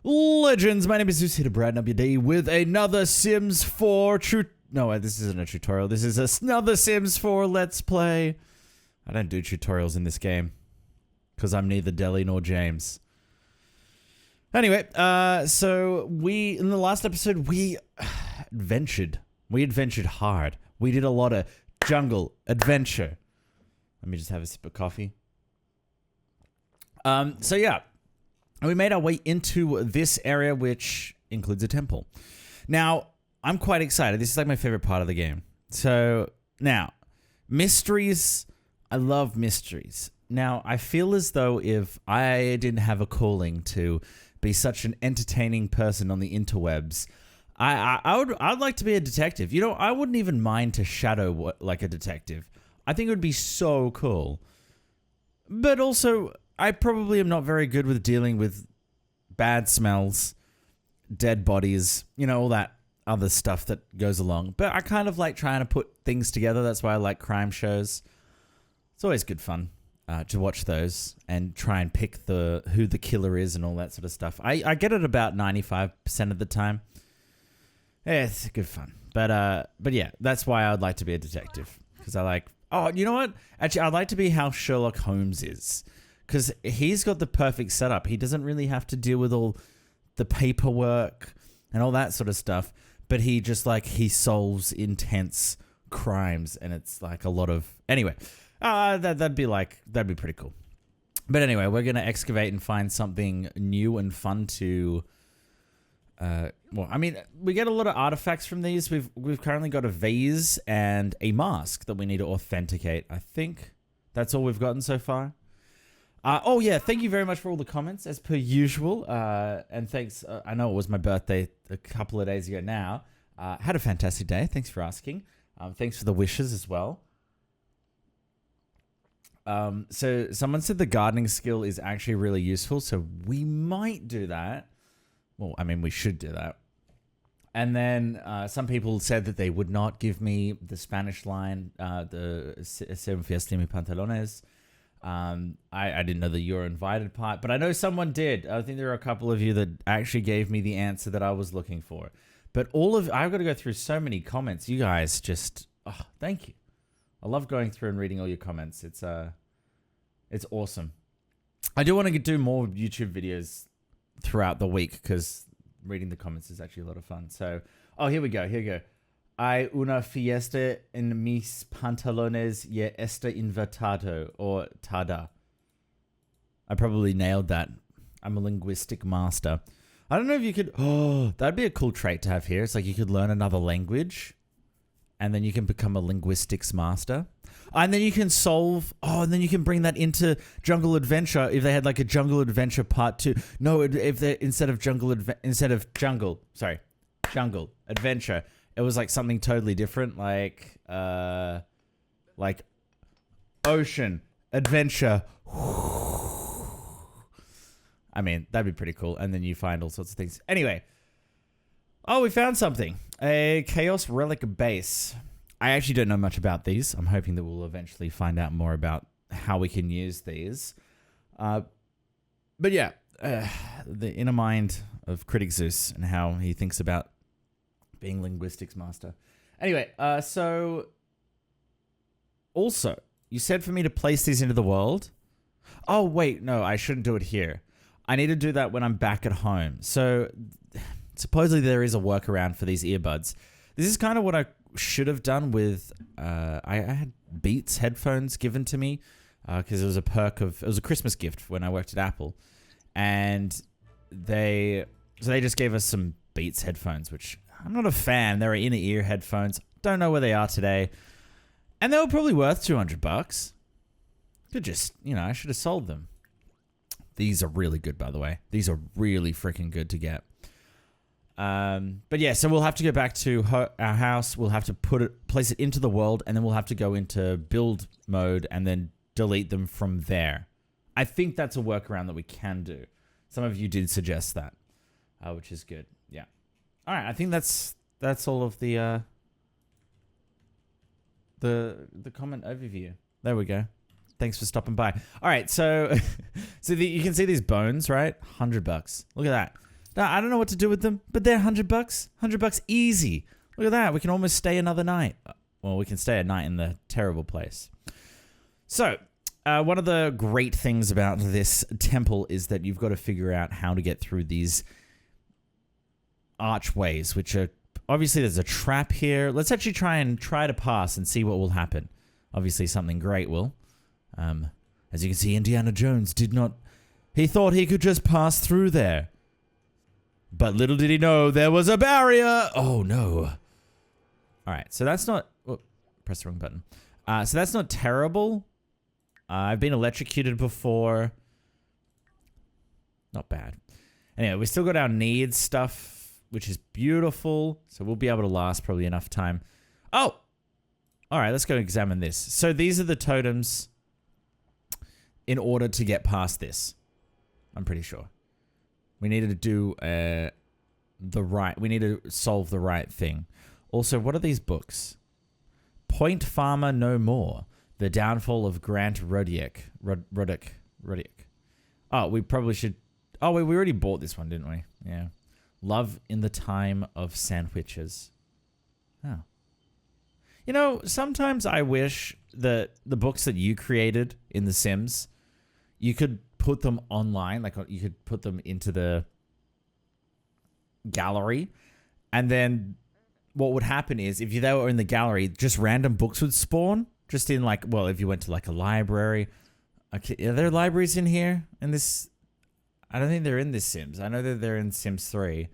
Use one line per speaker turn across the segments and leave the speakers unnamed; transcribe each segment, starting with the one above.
Legends, my name is Zeuz here to brighten up your day with another Sims 4 No, this isn't a tutorial. This is another Sims 4 Let's Play. I don't do tutorials in this game because I'm neither Deli nor James. Anyway, so in the last episode, we adventured. We adventured hard. We did a lot of jungle adventure. Let me just have a sip of coffee. So yeah. And we made our way into this area, which includes a temple. Now, I'm quite excited. This is like my favorite part of the game. So, now, mysteries. I love mysteries. Now, I feel as though if I didn't have a calling to be such an entertaining person on the interwebs, I'd like to be a detective. You know, I wouldn't even mind to shadow like a detective. I think it would be so cool. But also, I probably am not very good with dealing with bad smells, dead bodies, you know, all that other stuff that goes along. But I kind of like trying to put things together. That's why I like crime shows. It's always good fun to watch those and try and pick who the killer is and all that sort of stuff. I get it about 95% of the time. Yeah, it's good fun. But yeah, that's why I'd like to be a detective. Because I like... Oh, you know what? Actually, I'd like to be how Sherlock Holmes is. Because he's got the perfect setup. He doesn't really have to deal with all the paperwork and all that sort of stuff. But he just he solves intense crimes. And it's like a lot of... Anyway, that'd be pretty cool. But anyway, we're going to excavate and find something new and fun to... well, I mean, we get a lot of artifacts from these. We've currently got a vase and a mask that we need to authenticate. I think that's all we've gotten so far. Oh, yeah. Thank you very much for all the comments, as per usual. And thanks. I know it was my birthday a couple of days ago now. Had a fantastic day. Thanks for asking. Thanks for the wishes as well. So someone said the gardening skill is actually really useful. So we might do that. Well, I mean, we should do that. And then some people said that they would not give me the Spanish line, the Se enfiaste mi pantalones. I didn't know the you're invited part, but I know someone did. I think there are a couple of you that actually gave me the answer that I was looking for. But I've got to go through so many comments. You guys just, thank you. I love going through and reading all your comments. It's awesome. I do want to do more YouTube videos throughout the week because reading the comments is actually a lot of fun. So, here we go. Here we go. Hay una fiesta en mis pantalones y está invertido, or tada. I probably nailed that. I'm a linguistic master. I don't know if you could... Oh, that'd be a cool trait to have here. It's like you could learn another language and then you can become a linguistics master. And then you can solve... Oh, and then you can bring that into Jungle Adventure if they had like a Jungle Adventure part 2. No, if they Jungle Adventure... It was like something totally different, like ocean, adventure. I mean, that'd be pretty cool. And then you find all sorts of things. Anyway. Oh, we found something. A Chaos Relic base. I actually don't know much about these. I'm hoping that we'll eventually find out more about how we can use these. But yeah, the inner mind of Critic Zeus and how he thinks about being linguistics master. Anyway, so also, you said for me to place these into the world. Oh, wait, no, I shouldn't do it here. I need to do that when I'm back at home. So supposedly there is a workaround for these earbuds. This is kind of what I should have done with, I had Beats headphones given to me because it was a Christmas gift when I worked at Apple. And they just gave us some Beats headphones, which I'm not a fan. They're inner ear headphones. Don't know where they are today. And they were probably worth $200. Could just, I should have sold them. These are really good, by the way. These are really freaking good to get. But yeah, so we'll have to go back to our house. We'll have to place it into the world, and then we'll have to go into build mode and then delete them from there. I think that's a workaround that we can do. Some of you did suggest that, which is good. Yeah. All right, I think that's all of the comment overview. There we go. Thanks for stopping by. All right, so you can see these bones, right? $100. Look at that. Now, I don't know what to do with them, but they're $100. $100 easy. Look at that. We can almost stay another night. Well, we can stay a night in the terrible place. So, one of the great things about this temple is that you've got to figure out how to get through these archways, which are... Obviously, there's a trap here. Let's actually try to pass and see what will happen. Obviously, something great will. As you can see, Indiana Jones did not... He thought he could just pass through there. But little did he know there was a barrier. Oh, no. All right, so that's not... Oh, press the wrong button. So that's not terrible. I've been electrocuted before. Not bad. Anyway, we still got our needs stuff, which is beautiful. So we'll be able to last probably enough time. Oh! All right, let's go examine this. So these are the totems in order to get past this. I'm pretty sure. We needed to do we need to solve the right thing. Also, what are these books? Point Farmer No More. The Downfall of Grant Rodick. Oh, we probably should... Oh, wait, we already bought this one, didn't we? Yeah. Love in the Time of Sandwiches. Oh. You know, sometimes I wish that the books that you created in The Sims, you could put them online. Like, you could put them into the gallery. And then what would happen is, if they were in the gallery, just random books would spawn. Just in, like, well, if you went to, like, a library. Okay, are there libraries in here? In this... I don't think they're in this Sims. I know that they're in Sims 3.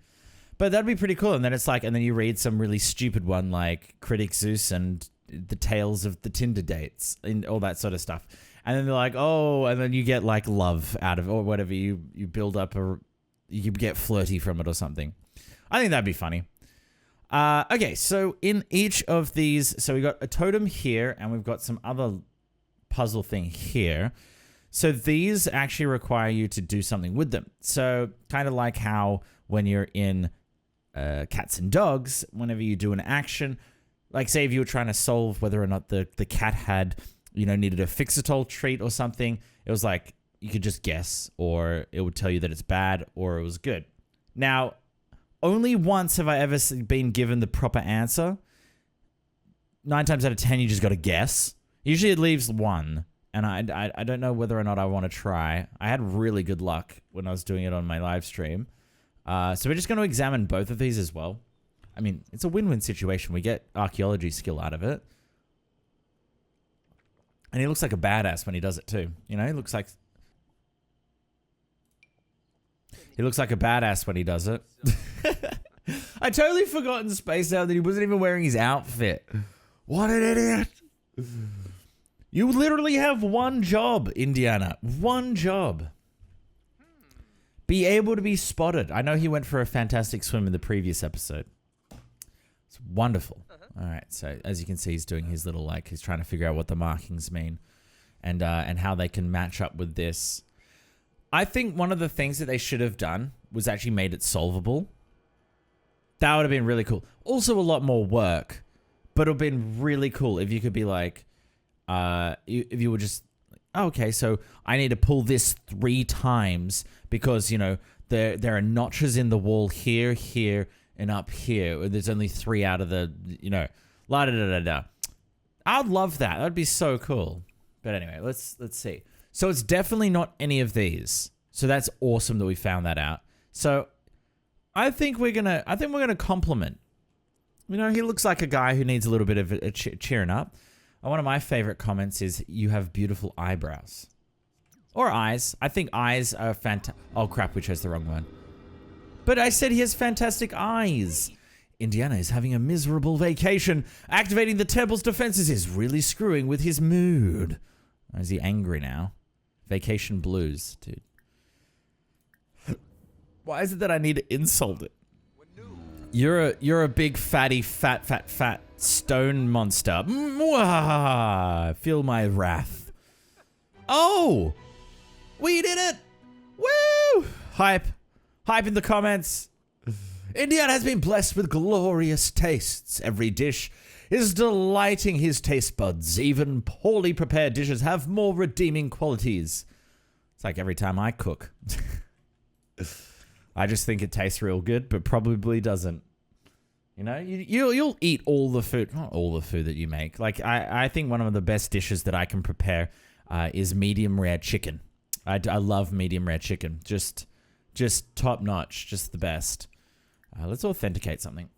But that'd be pretty cool. And then it's like... And then you read some really stupid one, like Critic Zeus and the Tales of the Tinder Dates. And all that sort of stuff. And then they're like, oh... And then you get, like, love out of it. Or whatever. You build up a... You get flirty from it or something. I think that'd be funny. Okay, so in each of these, so we got a totem here, and we've got some other puzzle thing here. So these actually require you to do something with them. So kind of like how when you're in Cats and Dogs, whenever you do an action, like say if you were trying to solve whether or not the cat had, you know, needed a Fixitol treat or something, it was like you could just guess, or it would tell you that it's bad or it was good. Now, only once have I ever been given the proper answer. 9 times out of 10, you just got to guess. Usually it leaves 1, and I don't know whether or not I want to try. I had really good luck when I was doing it on my live stream. So we're just going to examine both of these as well. I mean, it's a win-win situation. We get archaeology skill out of it. And he looks like a badass when he does it too. You know, he looks like a badass when he does it. I totally forgot in Space Out that he wasn't even wearing his outfit. What an idiot. You literally have one job, Indiana. One job. Be able to be spotted. I know he went for a fantastic swim in the previous episode. It's wonderful. All right, so as you can see, he's doing his little, like, he's trying to figure out what the markings mean and how they can match up with this. I think one of the things that they should have done was actually made it solvable. That would have been really cool. Also a lot more work, but it would have been really cool if you could be like, if you were just, oh, okay, so I need to pull this 3 times because, you know, there are notches in the wall here, here, and up here. There's only 3 out of the, you know, la da da da da. I'd love that. That'd be so cool. But anyway, let's see. So it's definitely not any of these. So that's awesome that we found that out. So I think we're gonna compliment. You know, he looks like a guy who needs a little bit of a cheering up. One of my favorite comments is, "You have beautiful eyebrows." Or eyes. I think eyes are fantastic. Oh crap, we chose the wrong one. But I said he has fantastic eyes. Indiana is having a miserable vacation. Activating the temple's defenses is really screwing with his mood. Is he angry now? Vacation blues, dude. Why is it that I need to insult it? You're a big fat stone monster. Mwah! Feel my wrath. Oh! We did it! Woo! Hype in the comments. Indiana has been blessed with glorious tastes. Every dish is delighting his taste buds. Even poorly prepared dishes have more redeeming qualities. It's like every time I cook. I just think it tastes real good, but probably doesn't. You know, you'll eat all the food, not all the food that you make. Like I think one of the best dishes that I can prepare is medium rare chicken. I love medium rare chicken. Just top notch, just the best. Let's authenticate something.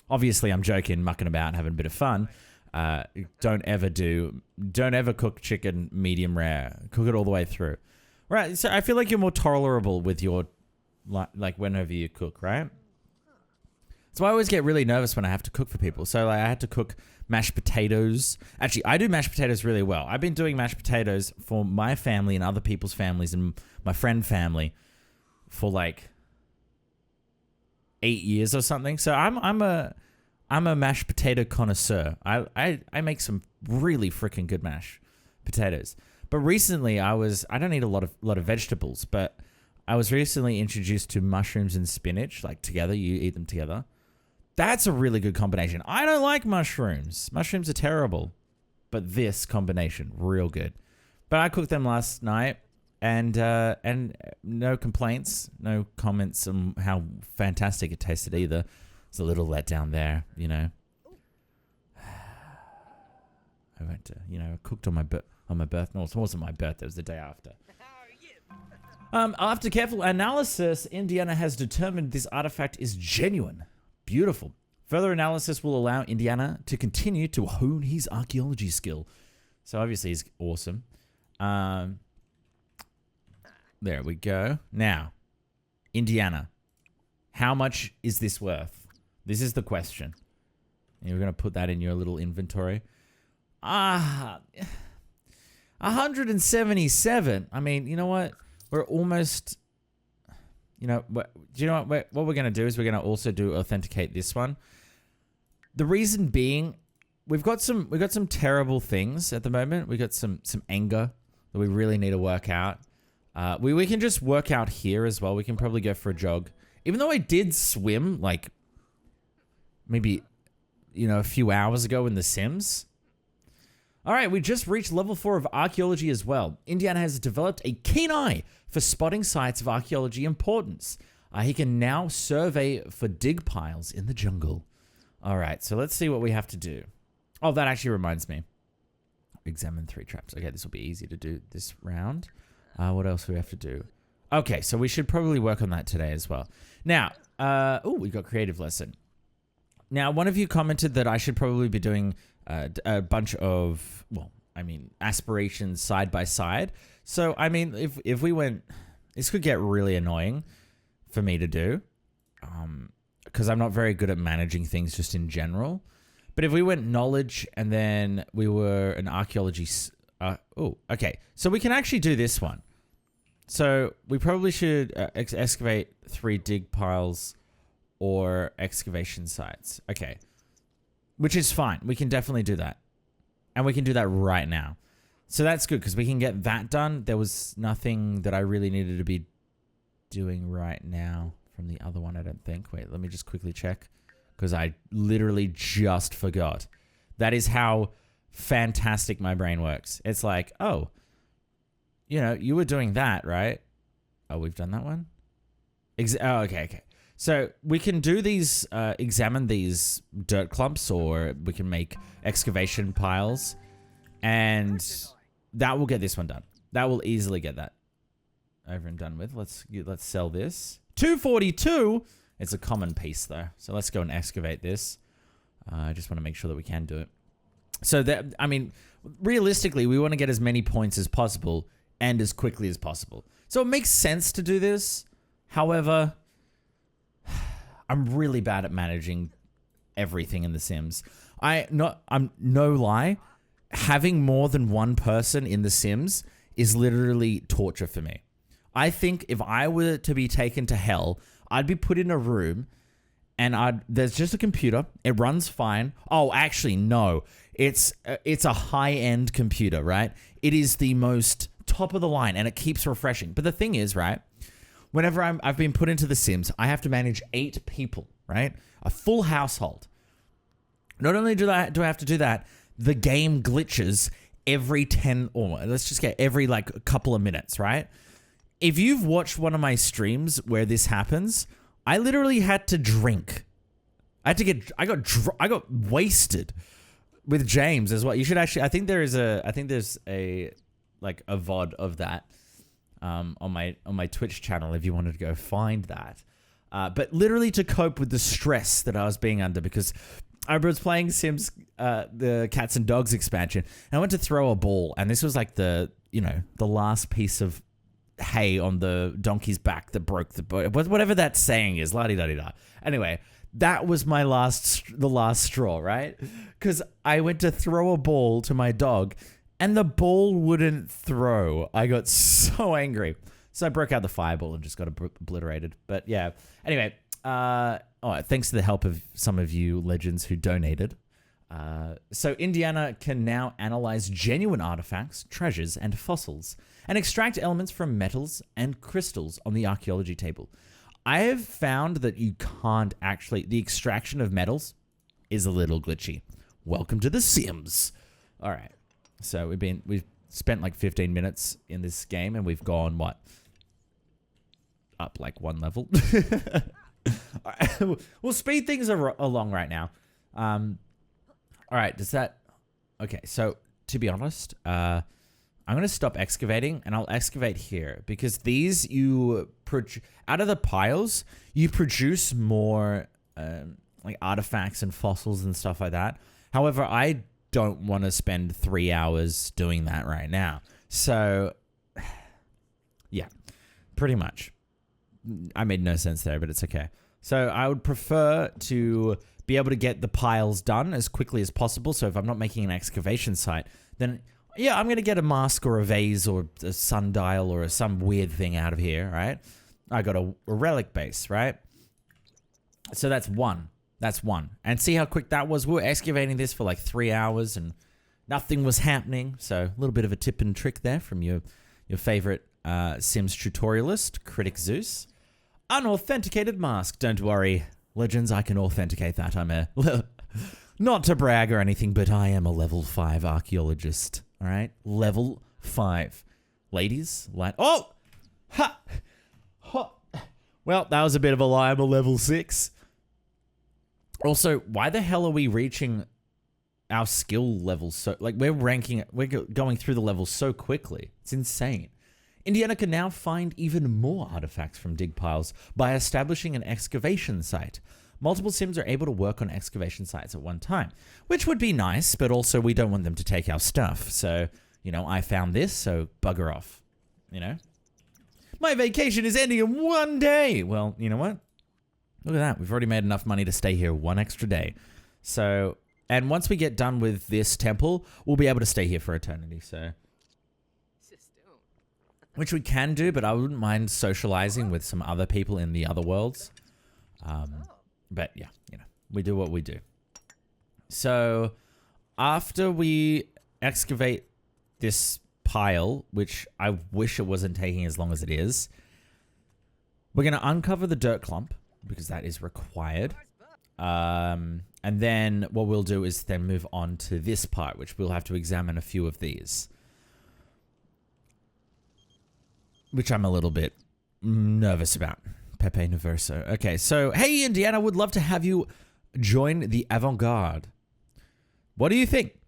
Obviously, I'm joking, mucking about, having a bit of fun. Don't ever cook chicken medium rare. Cook it all the way through. Right. So I feel like you're more tolerable with your like whenever you cook, right? So I always get really nervous when I have to cook for people. So like I had to cook mashed potatoes. Actually, I do mashed potatoes really well. I've been doing mashed potatoes for my family and other people's families and my friend family for like 8 years or something. So I'm a mashed potato connoisseur. I make some really freaking good mashed potatoes. But recently I don't eat a lot of vegetables, but I was recently introduced to mushrooms and spinach, like together, you eat them together. That's a really good combination. I don't like mushrooms. Mushrooms are terrible. But this combination, real good. But I cooked them last night and no complaints, no comments on how fantastic it tasted either. It's a little letdown there, you know. I went to, cooked on my birthday. No, it wasn't my birthday, it was the day after. After careful analysis, Indiana has determined this artifact is genuine. Beautiful. Further analysis will allow Indiana to continue to hone his archaeology skill. So obviously he's awesome. There we go. Now, Indiana, how much is this worth? This is the question. You're going to put that in your little inventory. 177. I mean, you know what? We're almost... do you know what we're going to do is we're going to also authenticate this one. The reason being, we've got some terrible things at the moment. We got some anger that we really need to work out. We can just work out here as well. We can probably go for a jog. Even though I did swim like maybe a few hours ago in The Sims. All right, we just reached level 4 of archaeology as well. Indiana has developed a keen eye for spotting sites of archaeology importance. He can now survey for dig piles in the jungle. All right, so let's see what we have to do. Oh, that actually reminds me. Examine 3 traps. Okay, this will be easy to do this round. What else do we have to do? Okay, so we should probably work on that today as well. Now, we got creative lesson. Now, one of you commented that I should probably be doing a bunch of, aspirations side by side. So, I mean, if we went, this could get really annoying for me to do, because I'm not very good at managing things just in general. But if we went knowledge and then we were an archaeology, okay. So we can actually do this one. So we probably should excavate 3 dig piles or excavation sites. Okay. Which is fine. We can definitely do that. And we can do that right now. So that's good because we can get that done. There was nothing that I really needed to be doing right now from the other one, I don't think. Wait, let me just quickly check because I literally just forgot. That is how fantastic my brain works. It's like, oh, you were doing that, right? Oh, we've done that one? Okay. So we can do these, examine these dirt clumps, or we can make excavation piles, and that will get this one done. That will easily get that over and done with. Let's sell this. 242. It's a common piece though, so let's go and excavate this. I just want to make sure that we can do it. So that, I mean, realistically, we want to get as many points as possible and as quickly as possible. So it makes sense to do this. However, I'm really bad at managing everything in The Sims. I'm no lie. Having more than one person in The Sims is literally torture for me. I think if I were to be taken to hell, I'd be put in a room and there's just a computer. It runs fine. Oh, actually, no. It's a high-end computer, right? It is the most top of the line and it keeps refreshing. But the thing is, right? Whenever I've been put into The Sims, I have to manage 8 people, right? A full household. Not only do I have to do that, the game glitches every 10 or let's just get every like couple of minutes, right? if you've watched one of my streams where this happens, I literally had to drink. I got wasted with James as well. You should actually, I think there's a like a VOD of that on my Twitch channel if you wanted to go find that. But literally to cope with the stress that I was being under, because I was playing Sims, the Cats and Dogs expansion, and I went to throw a ball, and this was like the last piece of hay on the donkey's back that broke the boat. Whatever that saying is, la-di-da-di-da. Anyway, that was the last straw, right? Because I went to throw a ball to my dog, and the ball wouldn't throw. I got so angry. So I broke out the fireball and just got obliterated. But yeah. Anyway, thanks to the help of some of you legends who donated. So Indiana can now analyze genuine artifacts, treasures, and fossils, and extract elements from metals and crystals on the archaeology table. I have found that you can't actually... The extraction of metals is a little glitchy. Welcome to The Sims. All right. So we've spent like 15 minutes in this game, and we've gone, what? Up like one level. All right. We'll speed things along right now. All right. Does that... Okay. So to be honest, I'm going to stop excavating, and I'll excavate here, because these out of the piles, you produce more like artifacts and fossils and stuff like that. However, I don't want to spend 3 hours doing that right now. So yeah, pretty much. I made no sense there, but it's okay. So I would prefer to be able to get the piles done as quickly as possible. So if I'm not making an excavation site, then yeah, I'm going to get a mask or a vase or a sundial or some weird thing out of here, right? I got a relic base, right? So that's one. That's one. And see how quick that was? We were excavating this for like 3 hours and nothing was happening. So a little bit of a tip and trick there from your favorite Sims tutorialist, Critic Zeus. Unauthenticated mask. Don't worry, legends, I can authenticate that. I'm a... Not to brag or anything, but I am a level 5 archaeologist. All right? Level 5. Ladies, oh! Ha! Ha! Well, that was a bit of a lie. I'm a level 6. Also, why the hell are we reaching our skill level so... Like, we're going through the levels so quickly. It's insane. Indiana can now find even more artifacts from dig piles by establishing an excavation site. Multiple Sims are able to work on excavation sites at one time, which would be nice, but also we don't want them to take our stuff. So, I found this, so bugger off, My vacation is ending in 1 day. Well, you know what? Look at that. We've already made enough money to stay here 1 extra day. So, and once we get done with this temple, we'll be able to stay here for eternity, so... Which we can do, but I wouldn't mind socializing with some other people in the other worlds. But yeah, we do what we do. So after we excavate this pile, which I wish it wasn't taking as long as it is, we're going to uncover the dirt clump because that is required. And then what we'll do is then move on to this part, which we'll have to examine a few of these. Which I'm a little bit nervous about. Pepe Naverso. Okay, so, hey, Indiana, would love to have you join the avant-garde. What do you think?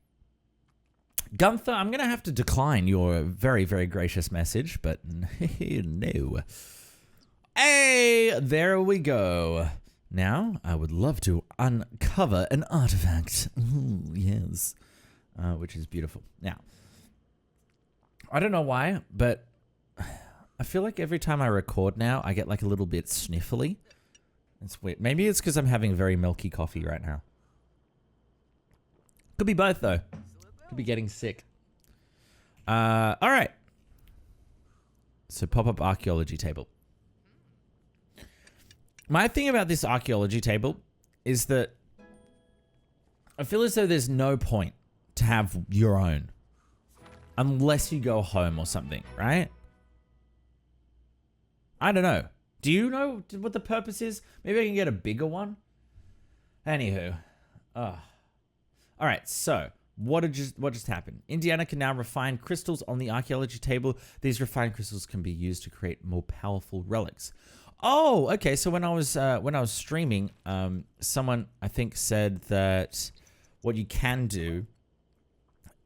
Gunther, I'm going to have to decline your very, very gracious message, but no. Hey, there we go. Now, I would love to uncover an artifact. Ooh, yes. Which is beautiful. Now, I don't know why, but... I feel like every time I record now, I get like a little bit sniffly. It's weird. Maybe it's because I'm having very milky coffee right now. Could be both, though. Could be getting sick. All right. So pop-up archaeology table. My thing about this archaeology table is that I feel as though there's no point to have your own. Unless you go home or something, right? I don't know. Do you know what the purpose is? Maybe I can get a bigger one? Anywho. All right, so What just happened? Indiana can now refine crystals on the archaeology table. These refined crystals can be used to create more powerful relics. Oh, okay. So when I was streaming, someone I think said that what you can do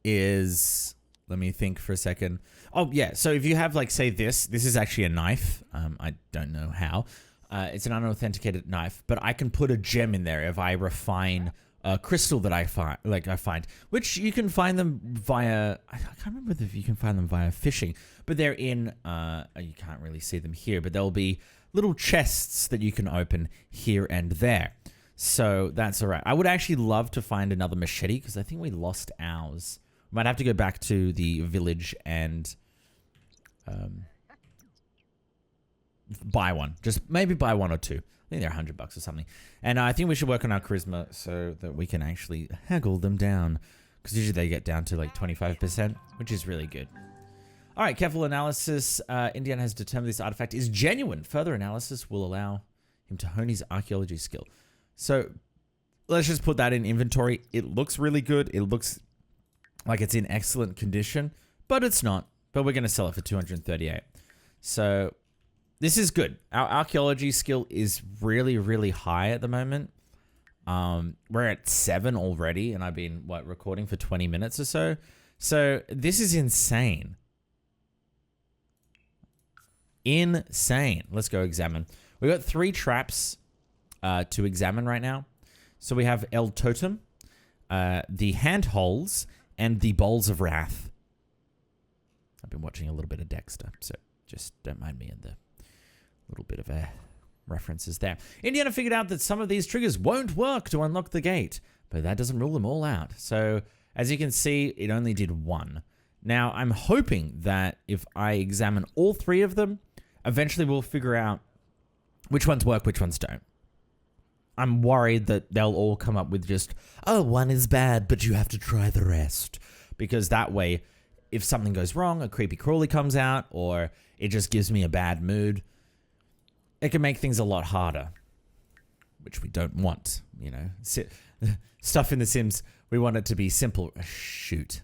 is, let me think for a second. Oh yeah. So if you have like, say this is actually a knife. I don't know how. It's an unauthenticated knife, but I can put a gem in there if I refine a crystal that I find, which you can find them via, I can't remember if you can find them via fishing, but they're in, you can't really see them here, but there'll be little chests that you can open here and there. So that's all right. I would actually love to find another machete because I think we lost ours. We might have to go back to the village and buy one. Just maybe buy one or two. I think they're $100 or something. And I think we should work on our charisma so that we can actually haggle them down. Because usually they get down to like 25%, which is really good. All right, careful analysis. Indiana has determined this artifact is genuine. Further analysis will allow him to hone his archaeology skill. So let's just put that in inventory. It looks really good. It looks like it's in excellent condition, but it's not. But we're going to sell it for 238. So this is good. Our archaeology skill is really, really high at the moment. We're at 7 already, and I've been, recording for 20 minutes or so. So this is insane. Insane. Let's go examine. We've got 3 traps to examine right now. So we have El Totem, the handholds, and the Bowls of Wrath. I've been watching a little bit of Dexter, so just don't mind me in the little bit of references there. Indiana figured out that some of these triggers won't work to unlock the gate, but that doesn't rule them all out. So as you can see, it only did 1. Now I'm hoping that if I examine all 3 of them, eventually we'll figure out which ones work, which ones don't. I'm worried that they'll all come up with just, oh, 1 is bad, but you have to try the rest. Because that way, if something goes wrong, a creepy crawly comes out, or it just gives me a bad mood, it can make things a lot harder, which we don't want, you know. Stuff in The Sims, we want it to be simple. Shoot.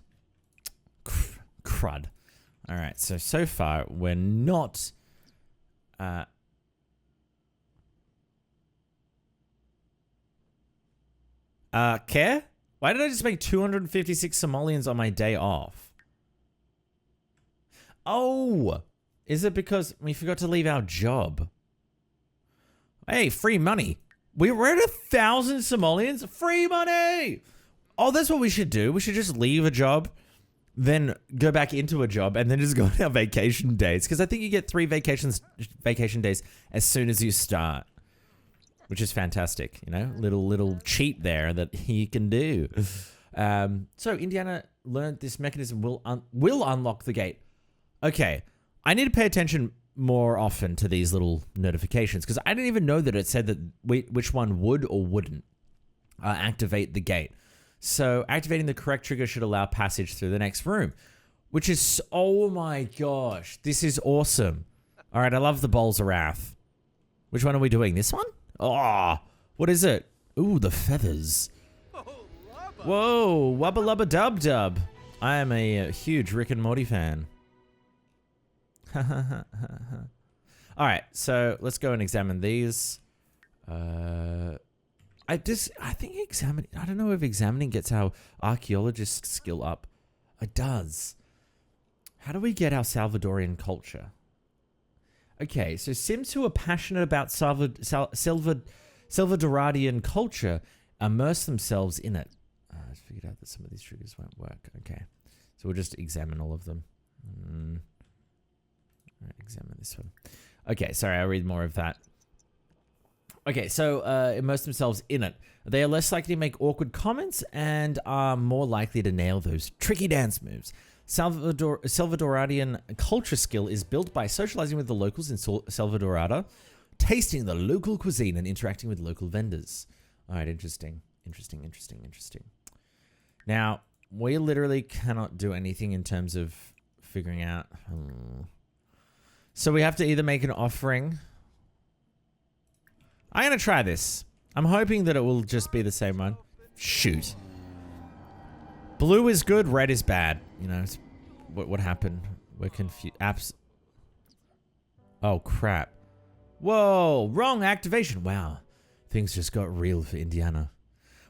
Crud. All right, so far, we're not... care? Why did I just make 256 simoleons on my day off? Oh, is it because we forgot to leave our job? Hey, free money. We were at 1,000 simoleons. Free money. Oh, that's what we should do. We should just leave a job, then go back into a job, and then just go on our vacation days. Because I think you get 3 vacation days as soon as you start. Which is fantastic, you know, little cheat there that he can do. So Indiana learned this mechanism will unlock the gate. Okay, I need to pay attention more often to these little notifications because I didn't even know that it said that which one would or wouldn't activate the gate. So activating the correct trigger should allow passage through the next room, which is, oh my gosh, this is awesome. All right, I love the Bowls of Wrath. Which one are we doing? This one? Oh, what is it? Ooh, the feathers. Whoa, wubba lubba dub dub. I am a huge Rick and Morty fan. All right, so let's go and examine these. I think examining, I don't know if examining gets our archaeologist skill up. It does. How do we get our Salvadorian culture? Okay, so Sims who are passionate about Salvadorian culture immerse themselves in it. I figured out that some of these triggers won't work. Okay, so we'll just examine all of them. Examine this one. Okay, sorry, I'll read more of that. Okay, so immerse themselves in it. They are less likely to make awkward comments and are more likely to nail those tricky dance moves. Salvadorian culture skill is built by socializing with the locals in Salvadorada, tasting the local cuisine, and interacting with local vendors. All right, interesting. Now, we literally cannot do anything in terms of figuring out. So we have to either make an offering. I'm going to try this. I'm hoping that it will just be the same one. Shoot. Blue is good, red is bad. You know, it's, what happened? We're confused. Oh, crap. Whoa, wrong activation. Wow. Things just got real for Indiana.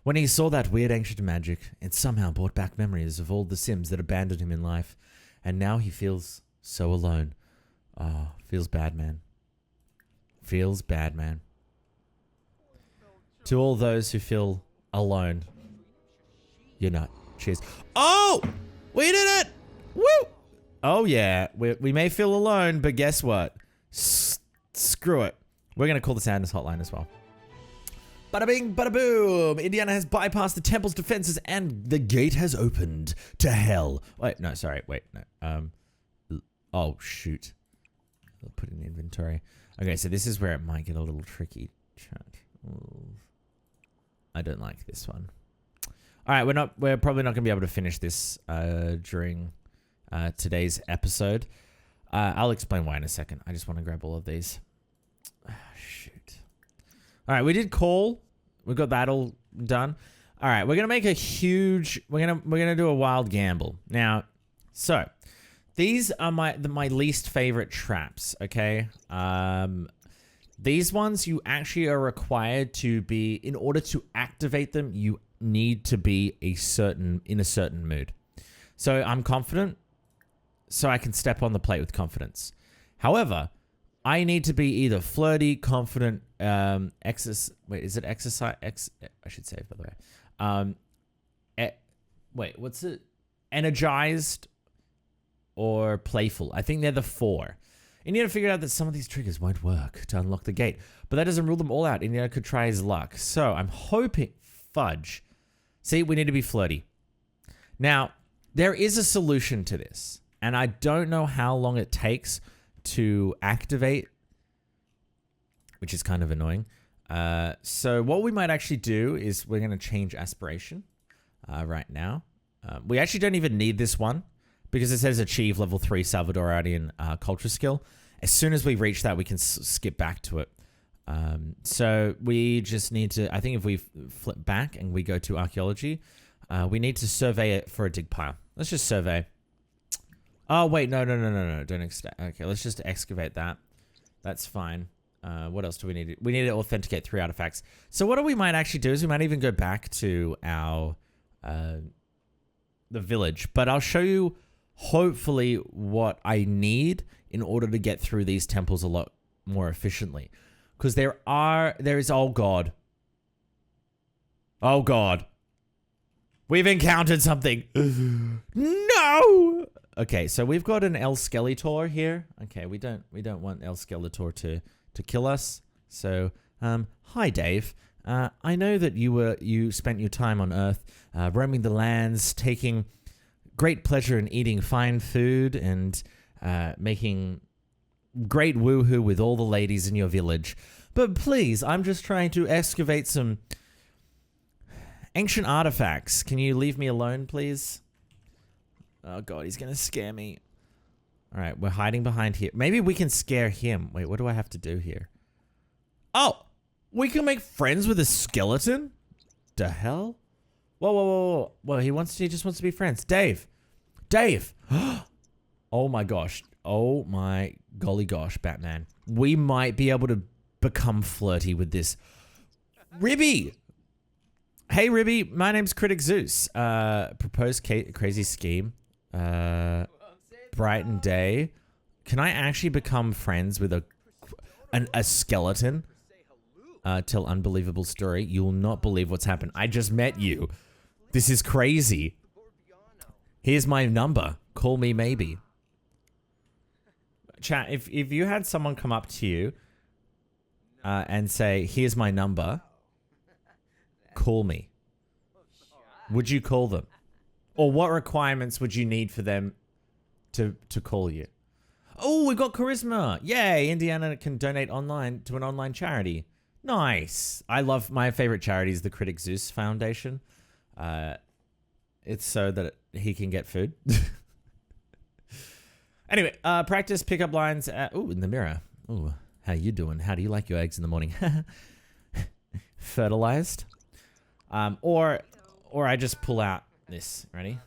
When he saw that weird ancient magic, it somehow brought back memories of all the Sims that abandoned him in life. And now he feels so alone. Oh, feels bad, man. Feels bad, man. To all those who feel alone, you're not. Cheers. Oh! We did it! Woo! Oh, yeah. We may feel alone, but guess what? Screw it. We're going to call the Sadness Hotline as well. Bada bing, bada boom. Indiana has bypassed the temple's defenses and the gate has opened to hell. Wait, no, sorry. Wait, no. Oh, shoot. I'll put it in inventory. Okay, so this is where it might get a little tricky. Chat. Ooh. I don't like this one. All right, we're probably not going to be able to finish this during today's episode. I'll explain why in a second. I just want to grab all of these. Shoot. All right, we did call. We got that all done. All right, we're gonna make a huge. We're gonna do a wild gamble now. So these are my least favorite traps. Okay. These ones you actually are required to be, in order to activate them, you need to be in a certain mood. So I'm confident, so I can step on the plate with confidence. However, I need to be either flirty, confident, wait, is it exercise? I should say, by the way. Wait, what's it? Energized or playful. I think they're the 4. Indiana figured out that some of these triggers won't work to unlock the gate, but that doesn't rule them all out. Indiana could try his luck. So I'm hoping, fudge. See, we need to be flirty. Now, there is a solution to this, and I don't know how long it takes to activate, which is kind of annoying. So what we might actually do is we're going to change aspiration right now. We actually don't even need this one because it says achieve level 3 Salvadorian culture skill. As soon as we reach that, we can skip back to it. So we just need to, I think if we flip back and we go to archaeology, we need to survey it for a dig pile. Let's just survey. Oh, wait, no. Don't okay, let's just excavate that. That's fine. What else do we need? We need to authenticate 3 artifacts. So what we might actually do is we might even go back to our the village. But I'll show you, hopefully, what I need in order to get through these temples a lot more efficiently. Because there is, oh God. Oh God. We've encountered something. No! Okay, so we've got an El Skeletor here. Okay, we don't want El Skeletor to kill us. So, hi Dave. I know that you spent your time on Earth, roaming the lands, taking great pleasure in eating fine food and making great woohoo with all the ladies in your village. But please, I'm just trying to excavate some ancient artifacts. Can you leave me alone, please? Oh God, he's gonna scare me. All right, we're hiding behind here. Maybe we can scare him. Wait, what do I have to do here? Oh, we can make friends with a skeleton? The hell? Whoa. Well, he just wants to be friends. Dave. Oh my gosh. Oh my golly gosh, Batman. We might be able to become flirty with this. Ribby! Hey Ribby, my name's Critic Zeus. Proposed crazy scheme. Brighton day. Can I actually become friends with a skeleton? Tell unbelievable story. You will not believe what's happened. I just met you. This is crazy. Here's my number. Call me maybe. Chat, if you had someone come up to you and say, here's my number, call me. Would you call them? Or what requirements would you need for them to call you? Oh, we got charisma. Yay, Indiana can donate online to an online charity. Nice. I love, my favorite charity is the Critic Zeus Foundation. It's so that he can get food. Anyway, practice pickup lines. Ooh, in the mirror. Ooh, how you doing? How do you like your eggs in the morning? Fertilized. Or I just pull out this. Ready?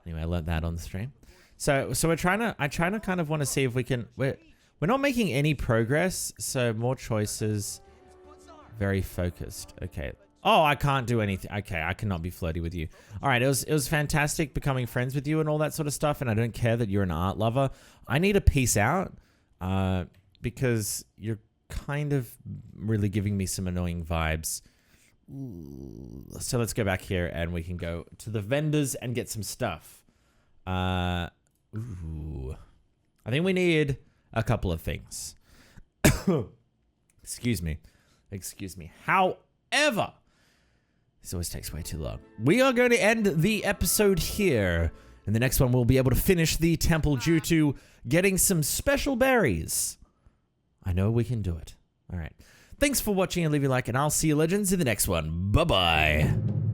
Anyway, I learned that on the stream. So I try to kind of want to see if we can. We're not making any progress. So more choices. Very focused. Okay. Oh, I can't do anything. Okay, I cannot be flirty with you. All right, it was fantastic becoming friends with you and all that sort of stuff. And I don't care that you're an art lover. I need a peace out because you're kind of really giving me some annoying vibes. So let's go back here and we can go to the vendors and get some stuff. Ooh. I think we need a couple of things. Excuse me. However, this always takes way too long. We are going to end the episode here. In the next one, we'll be able to finish the temple due to getting some special berries. I know we can do it. All right. Thanks for watching and leave a like, and I'll see you legends in the next one. Bye-bye.